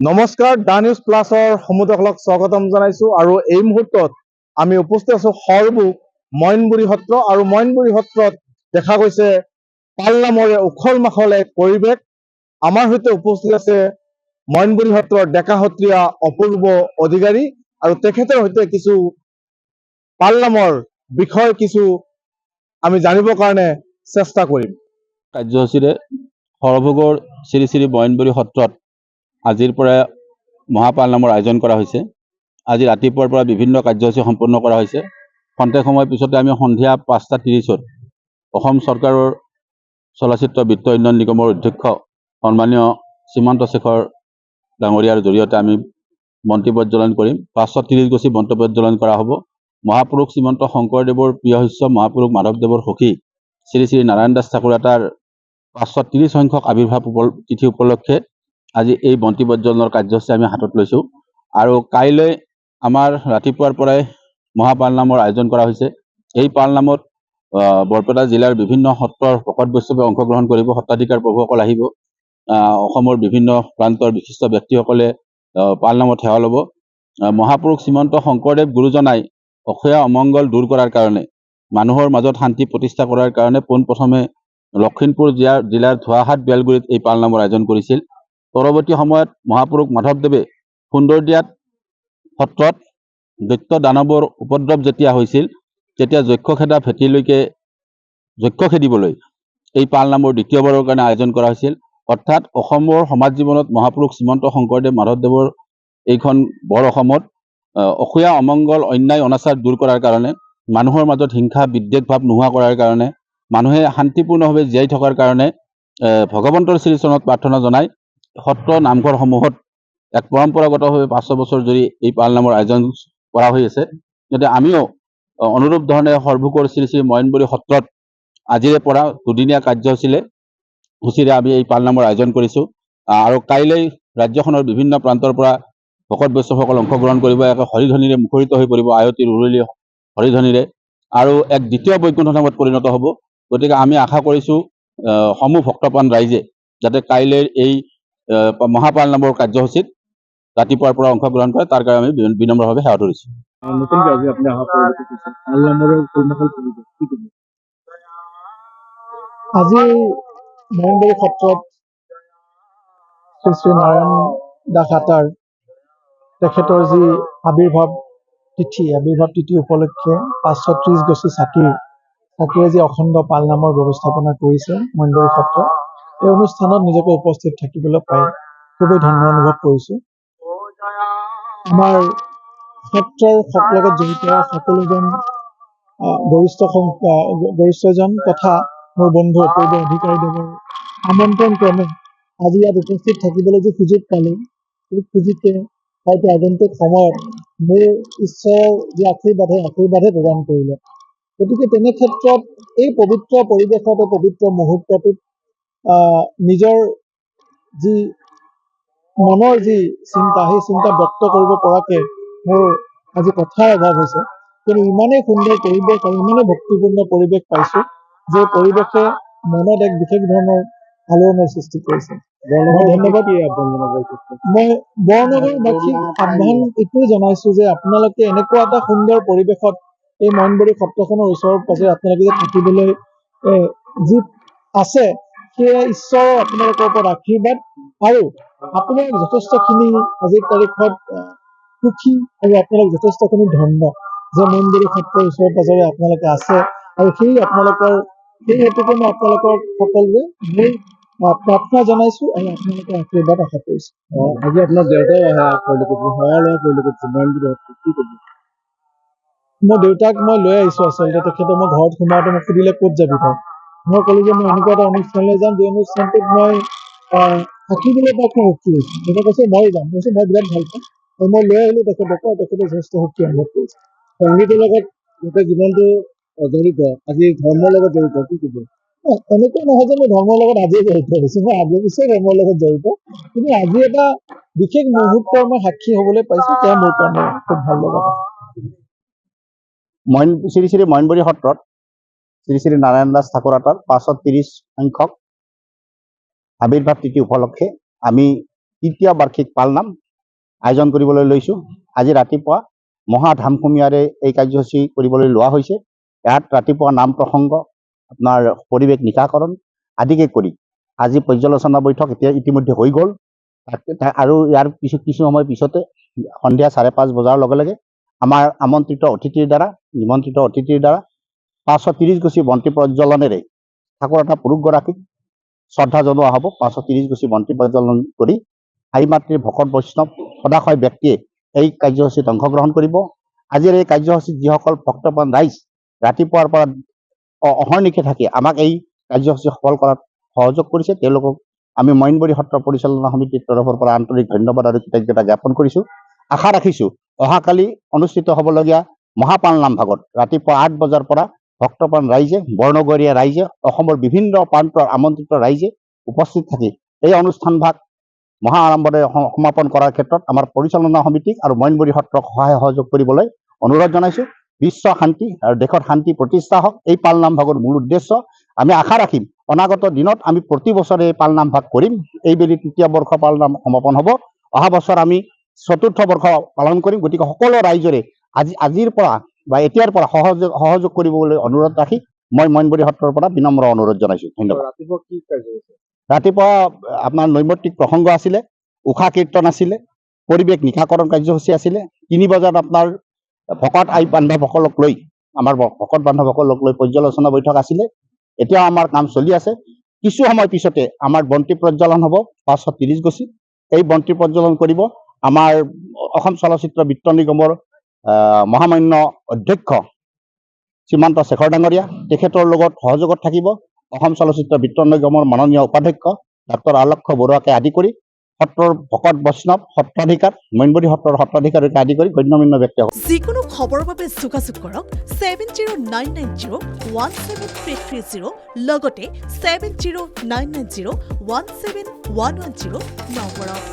নমস্কাৰ, the news প্লাছৰ সমুদসকলক স্বাগতম জনাইছো। আৰু এই মুহূৰ্তত আমি উপস্থিত আছো সৰবুক মইনবুৰী সত্ৰ। আৰু মইনবুৰী সত্ৰত দেখা গৈছে পাল নামৰে উখল মাখল এক পৰিৱেশ। আমাৰ সৈতে উপস্থিত আছে মইনবুৰী সত্ৰৰ ডেকা সত্ৰীয়া অপূৰ্ব অধিকাৰী, আৰু তেখেতৰ সৈতে কিছু পাল নামৰ বিষয় কিছু আমি জানিবৰ কাৰণে চেষ্টা কৰিম। কাৰ্যসূচীৰে সৰভোগৰ শ্ৰী শ্ৰী মইনবুৰী সত্ৰত আজিৰ পৰা মহাপাল নামৰ আয়োজন কৰা হৈছে। আজি ৰাতিপুৱাৰ পৰা বিভিন্ন কাৰ্যসূচী সম্পন্ন কৰা হৈছে। খন্তেক সময়ৰ পিছতে আমি সন্ধিয়া 5:30 অসম চৰকাৰৰ চলচ্চিত্ৰ বিত্ত উন্নয়ন নিগমৰ অধ্যক্ষ সন্মানীয় শ্ৰীমন্ত শেখৰ ডাঙৰীয়াৰ জৰিয়তে আমি বন্তি প্ৰজ্বলন কৰিম। 530 গছি বন্তি প্ৰজ্বলন কৰা হ'ব। মহাপুৰুষ শ্ৰীমন্ত শংকৰদেৱৰ প্ৰিয় শিষ্য মহাপুৰুষ মাধৱদেৱৰ সখী শ্ৰী শ্ৰী নাৰায়ণ দাস ঠাকুৰতাৰ 530 সংখ্যক আৱিৰ্ভাৱ তিথি উপলক্ষে আজি এই বন্তি প্ৰজ্বলনৰ কাৰ্যসূচী আমি হাতত লৈছোঁ। আৰু কাইলৈ আমাৰ ৰাতিপুৱাৰ পৰাই মহাপাল নামৰ আয়োজন কৰা হৈছে। এই পাল নামত বৰপেটা জিলাৰ বিভিন্ন সত্ৰৰ ভকত বৈষ্ণৱে অংশগ্ৰহণ কৰিব। সত্ৰাধিকাৰ প্ৰভুসকল আহিব। অসমৰ বিভিন্ন প্ৰান্তৰ বিশিষ্ট ব্যক্তিসকলে পাল নামত সেৱা ল'ব। মহাপুৰুষ শ্ৰীমন্ত শংকৰদেৱ গুৰুজনাই অসূয়া অমংগল দূৰ কৰাৰ কাৰণে, মানুহৰ মাজত শান্তি প্ৰতিষ্ঠা কৰাৰ কাৰণে পোনপ্ৰথমে লখিমপুৰ জিলাৰ ধোৱাহাট বেলগুৰিত এই পাল নামৰ আয়োজন কৰিছিল। পৰৱৰ্তী সময়ত মহাপুৰুষ মাধৱদেৱে সুন্দৰদিয়াত সত্ৰত দৈত্য দানৱৰ উপদ্ৰৱ যেতিয়া হৈছিল, তেতিয়া যক্ষখেদা ভেটিলৈকে যক্ষ খেদিবলৈ এই পাল নামৰ দ্বিতীয়বাৰৰ কাৰণে আয়োজন কৰা হৈছিল। অৰ্থাৎ অসমৰ সমাজ জীৱনত মহাপুৰুষ শ্ৰীমন্ত শংকৰদেৱ মাধৱদেৱৰ এইখন বৰ অসমত অসূয়া অমংগল অন্যায় অনাচাৰ দূৰ কৰাৰ কাৰণে, মানুহৰ মাজত হিংসা বিদ্বেষ ভাৱ নোহোৱা কৰাৰ কাৰণে, মানুহে শান্তিপূৰ্ণভাৱে জীয়াই থকাৰ কাৰণে ভগৱন্তৰ শ্ৰীচৰণত প্ৰাৰ্থনা জনাই সত্ৰ নামঘৰসমূহত এক পৰম্পৰাগতভাৱে 500 বছৰ ধৰি এই পাল নামৰ আয়োজন কৰা হৈ আছে। গতিকে আমিও অনুৰূপ ধৰণে সৰভোগৰ শ্ৰী শ্ৰী মইনবুৰী সত্ৰত আজিৰে পৰা দুদিনীয়া কাৰ্যসূচীৰে আমি এই পাল নামৰ আয়োজন কৰিছোঁ। আৰু কাইলৈ ৰাজ্যখনৰ বিভিন্ন প্ৰান্তৰ পৰা ভকত বৈষ্ণৱসকল অংশগ্ৰহণ কৰিব। এক হৰিধ্বনিৰে মুখৰিত হৈ পৰিব, আয়তীৰ উৰুলি হৰিধ্বনিৰে, আৰু এক দ্বিতীয় বৈকুণ্ঠ ধামত পৰিণত হ'ব। গতিকে আমি আশা কৰিছোঁ সমূহ ভক্তপ্ৰাণ ৰাইজে যাতে কাইলৈৰ এই মহাপাল নামৰ কাৰ্যসূচীত ৰাতিপুৱাৰ পৰা অংশগ্ৰহণ কৰে, তাৰ কাৰণে আমি বিনম্ৰভাৱে সেৱা ধৰিছোঁ। আজি মইনবুৰী সত্ৰত শ্ৰী শ্ৰী নাৰায়ণ দাস আতাৰ তেখেতৰ যি আৱিৰ্ভাৱ তিথি উপলক্ষে 530 গছি চাকিৰে যি অখণ্ড পাল নামৰ ব্যৱস্থাপনা কৰিছে মইনবুৰী সত্ৰ, এই অনুষ্ঠানত নিজকে উপস্থিত থাকিবলৈ পাই খুবেই ধন্য অনুভৱ কৰিছোঁ। আমাৰ সত্ৰৰ লগত জড়িত সকলোজন গৰিষ্ঠজন তথা মোৰ বন্ধু অপূৰ্ব অধিকাৰীদেৱৰ আমন্ত্ৰণ ক্ৰমে আজি ইয়াত উপস্থিত থাকিবলৈ যি সুযোগ পালোঁ, সেই সুযোগে হয়তো আগন্তুক সময়ত মোৰ ঈশ্বৰৰ যি আশীৰ্বাদে প্ৰদান কৰিলে। গতিকে তেনে ক্ষেত্ৰত এই পবিত্ৰ পৰিৱেশত, এই পবিত্ৰ মুহূৰ্তটোত নিজৰ যি মনৰ যি চিন্তা, সেই চিন্তা ব্যক্ত কৰিব পৰাকে মোৰ আজি কথাৰ অভাৱ হৈছে। কিন্তু ইমানেই সুন্দৰ পৰিৱেশ আৰু ইমানেই ভক্তিপূৰ্ণ পৰিৱেশ পাইছোঁ, যে পৰিৱেশে মনত এক বিশেষ ধৰণৰ আলোড়নৰ সৃষ্টি কৰিছে। ধন্যবাদ। মই বৰনগৰবাসীক আহ্বান এইটোৱে জনাইছোঁ যে আপোনালোকে এনেকুৱা এটা সুন্দৰ পৰিৱেশত এই মইনবুৰী সত্ৰখনৰ ওচৰে পাজৰে আপোনালোকে যে থাকিবলৈ যি আছে, সেয়া ঈশ্বৰৰ আপোনালোকৰ ওপৰত আশীৰ্বাদ। আৰু আপোনালোক যথেষ্টখিনি আজিৰ তাৰিখত সুখী, আৰু আপোনালোক যথেষ্টখিনি ধন্য যে মইনবুৰী সত্ৰৰ ওচৰে পাজৰে আপোনালোকে আছে। আৰু সেই হেতুকে মই আপোনালোকক সকলোৱে মোৰ প্ৰাৰ্থনা জনাইছোঁ আৰু আপোনালোকৰ আশীৰ্বাদ আশা কৰিছোঁ। আজি আপোনাৰ দেউতাই মোৰ দেউতাক মই লৈ আহিছোঁ। আচলতে তেখেতৰ মই ঘৰত সোমাওঁতে মোক সুধিলে ক'ত যাবি তই, মই ক'লোঁ যে মই এনেকুৱা এটা অনুষ্ঠানলৈ যাম, যি অনুষ্ঠানটোত মই থাকিবলৈ পাই খুব সুখী হৈছোঁ। তেখেতে কৈছে মই যাম, মই বিৰাট ভাল পাওঁ, আৰু মই লৈ আহিলোঁ তেখেতক, তেখেতে যথেষ্ট সুখী অনুভৱ কৰিছে। সংগীতৰ লগত গোটেই জীৱনটো জড়িত, আজি ধৰ্মৰ লগত জড়িত, কি ক'ব? এনেকুৱা নহয় যে মই ধৰ্মৰ লগত আজিয়ে জড়িত হৈছোঁ, মই আগে পিছে ধৰ্মৰ লগত জড়িত, কিন্তু আজি এটা বিশেষ মুহূৰ্তৰ মই সাক্ষী হ'বলৈ পাইছোঁ, সেয়া মোৰ কাৰণে খুব ভাল লগা কথা। শ্ৰী শ্ৰী মইনবুৰী সত্ৰত শ্ৰী শ্ৰী নাৰায়ণ দাস ঠাকুৰতাৰ 530 সংখ্যক আৱিৰ্ভাৱ তিথি উপলক্ষে আমি তৃতীয় বাৰ্ষিক পালনাম আয়োজন কৰিবলৈ লৈছোঁ। আজি ৰাতিপুৱা মহা ধামখুমীয়াৰে এই কাৰ্যসূচী কৰিবলৈ লোৱা হৈছে। ইয়াত ৰাতিপুৱা নাম প্ৰসংগ, আপোনাৰ পৰিৱেশ নিকাকৰণ আদিকে কৰি আজি পৰ্যালোচনা বৈঠক এতিয়া ইতিমধ্যে হৈ গ'ল। আৰু ইয়াৰ কিছু সময় পিছতে সন্ধিয়া 5:30 বজাৰ লগে লগে আমাৰ নিমন্ত্ৰিত অতিথিৰ দ্বাৰা 530 গছি বন্তি প্ৰজ্বলনেৰে ঠাকুৰতা পুৰুষগৰাকীক শ্ৰদ্ধা জনোৱা হ'ব। 530 গছি বন্তি প্ৰজ্বলন কৰি আই মাতৃৰ ভকত বৈষ্ণৱ সদাশয় ব্যক্তিয়ে এই কাৰ্যসূচীত অংশগ্ৰহণ কৰিব। আজিৰ এই কাৰ্যসূচীত যিসকল ভক্তপ্ৰাণ ৰাইজ ৰাতিপুৱাৰ পৰা অহৰ্নিশে থাকি আমাক এই কাৰ্যসূচী সফল কৰাত সহযোগ কৰিছে, তেওঁলোকক আমি মইনবৰী সত্ৰ পৰিচালনা সমিতিৰ তৰফৰ পৰা আন্তৰিক ধন্যবাদ আৰু কৃতজ্ঞতা জ্ঞাপন কৰিছোঁ। আশা ৰাখিছোঁ অহাকালি অনুষ্ঠিত হ'বলগীয়া মহাপালনাম ভাগত ৰাতিপুৱা 8 বজাৰ পৰা ভক্তপ্ৰাণ ৰাইজে, বৰ্ণগৰীয়া ৰাইজে, অসমৰ বিভিন্ন প্ৰান্তৰ আমন্ত্ৰিত ৰাইজে উপস্থিত থাকি এই অনুষ্ঠান ভাগ মহা আড়ম্বৰে সমাপন কৰাৰ ক্ষেত্ৰত আমাৰ পৰিচালনা সমিতিক আৰু মইনবৰী সত্ৰক সহায় সহযোগ কৰিবলৈ অনুৰোধ জনাইছোঁ। বিশ্ব শান্তি আৰু দেশত শান্তি প্ৰতিষ্ঠা হওক, এই পালনাম ভাগৰ মূল উদ্দেশ্য। আমি আশা ৰাখিম অনাগত দিনত আমি প্ৰতি বছৰে এই পালনাম ভাগ কৰিম। এইবেলি 3য় বৰ্ষ পালনাম সমাপন হ'ব। অহা বছৰ আমি 4ৰ্থ বৰ্ষ পালন কৰিম। গতিকে সকলো ৰাইজৰে আজিৰ পৰা বা এতিয়াৰ পৰা সহযোগ কৰিবলৈ অনুৰোধ ৰাখি মই মইনবৰী সত্ৰৰ পৰা বিনম্ৰ অনুৰোধ জনাইছোঁ। ধন্যবাদ। ৰাতিপুৱা আপোনাৰ নৈমিত্তিক প্ৰসংগ আছিলে, উষা কীৰ্তন আছিলে, পৰিৱেশ নিকাকৰণ কাৰ্যসূচী আছিলে। 3 বজাত আপোনাৰ ভকত আই বান্ধৱসকলক লৈ পৰ্যালোচনা বৈঠক আছিলে। এতিয়া আমাৰ কাম চলি আছে। কিছু সময় পিছতে আমাৰ বন্তি প্ৰজ্বলন হ'ব 530 গছি। এই বন্তি প্ৰজ্বলন কৰিব আমাৰ অসম চলচ্চিত্ৰ বিত্ত নিগমৰ মহামান্য অধ্যক্ষ শ্ৰীমন্ত শেখৰ ডাঙৰীয়া। তেখেতৰ লগত সহযোগত থাকিব অসম চলচ্চিত্ৰ বিত্ত নিগমৰ মাননীয় উপাধ্যক্ষ ডক্টৰ আলক্ষ বৰুৱাকে আদি কৰি সত্ৰৰ ভকত বৈষ্ণৱ, সত্ৰাধিকাৰ, মইনবৰী সত্ৰৰ সত্ৰাধিকাৰকে আদি কৰি গণ্যমান্য ব্যক্তিসকল। যিকোনো খবৰৰ বাবে যোগাযোগ কৰক 7099017330 লগতে 7099017110 নম্বৰত।